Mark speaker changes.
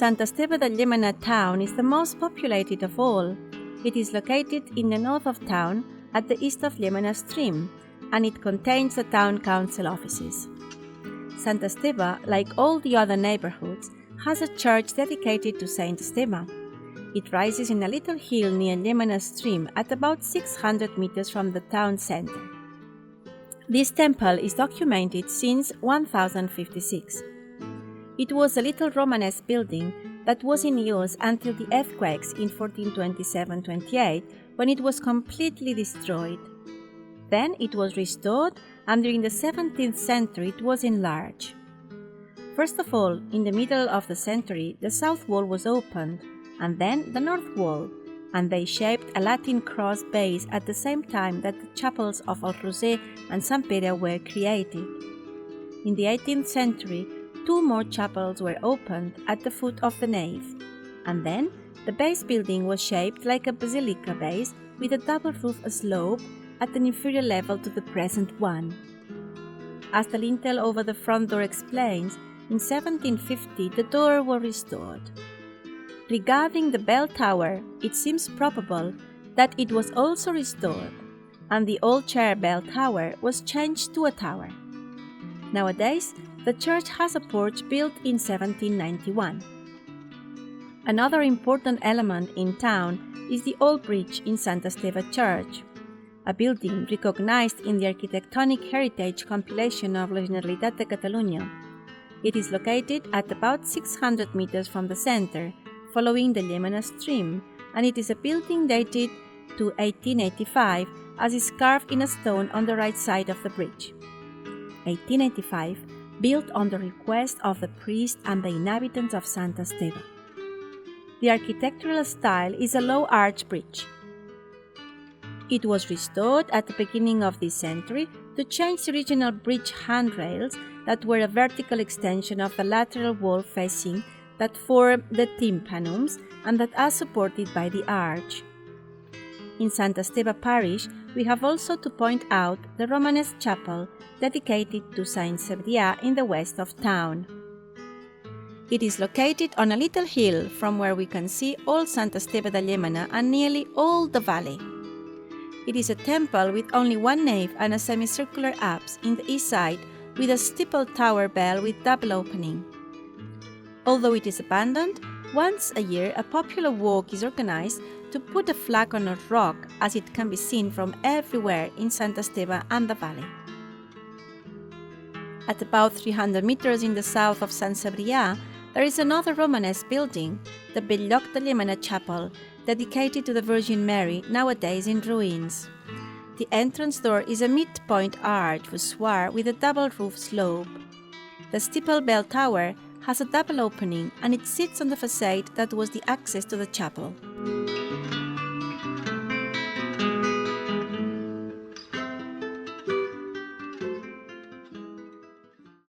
Speaker 1: Sant Esteve de Llémena town is the most populated of all. It is located in the north of town at the east of Llémena stream, and it contains the town council offices. Sant Esteve, like all the other neighborhoods, has a church dedicated to Saint Esteve. It rises in a little hill near Llémena stream at about 600 meters from the town center. This temple is documented since 1056. It was a little Romanesque building that was in use until the earthquakes in 1427-28, when it was completely destroyed. Then it was restored, and during the 17th century it was enlarged. First of all, in the middle of the century, the south wall was opened, and then the north wall, and they shaped a Latin cross base at the same time that the chapels of El Roser and Sant Pere were created. In the 18th century, 2 more chapels were opened at the foot of the nave, and then the base building was shaped like a basilica base with a double roof slope at an inferior level to the present one. As the lintel over the front door explains, in 1750 the door was restored. Regarding the bell tower, it seems probable that it was also restored, and the old chair bell tower was changed to a tower. Nowadays, the church has a porch built in 1791. Another important element in town is the old bridge in Sant Esteve Church, a building recognized in the Architectonic Heritage compilation of la Generalitat de Catalunya. It is located at about 600 meters from the center, following the Llémena stream, and it is a building dated to 1885 as is carved in a stone on the right side of the bridge. 1885, built on the request of the priest and the inhabitants of Sant Esteve. The architectural style is a low arch bridge. It was restored at the beginning of this century to change the original bridge handrails that were a vertical extension of the lateral wall facing that form the tympanums and that are supported by the arch. In Sant Esteve parish, we have also to point out the Romanesque chapel dedicated to Saint Cebrià in the west of town. It is located on a little hill from where we can see all Sant Esteve de Llémena and nearly all the valley. It is a temple with only one nave and a semicircular apse in the east side with a steepled tower bell with double opening. Although it is abandoned, once a year a popular walk is organized to put a flag on a rock, as it can be seen from everywhere in Sant Esteve and the valley. At about 300 meters in the south of Sant Cebrià, there is another Romanesque building, the Belloc de Llémena Chapel, dedicated to the Virgin Mary, nowadays in ruins. The entrance door is a midpoint arch voussoir with a double roof slope. The steeple bell tower has a double opening, and it sits on the facade that was the access to the chapel.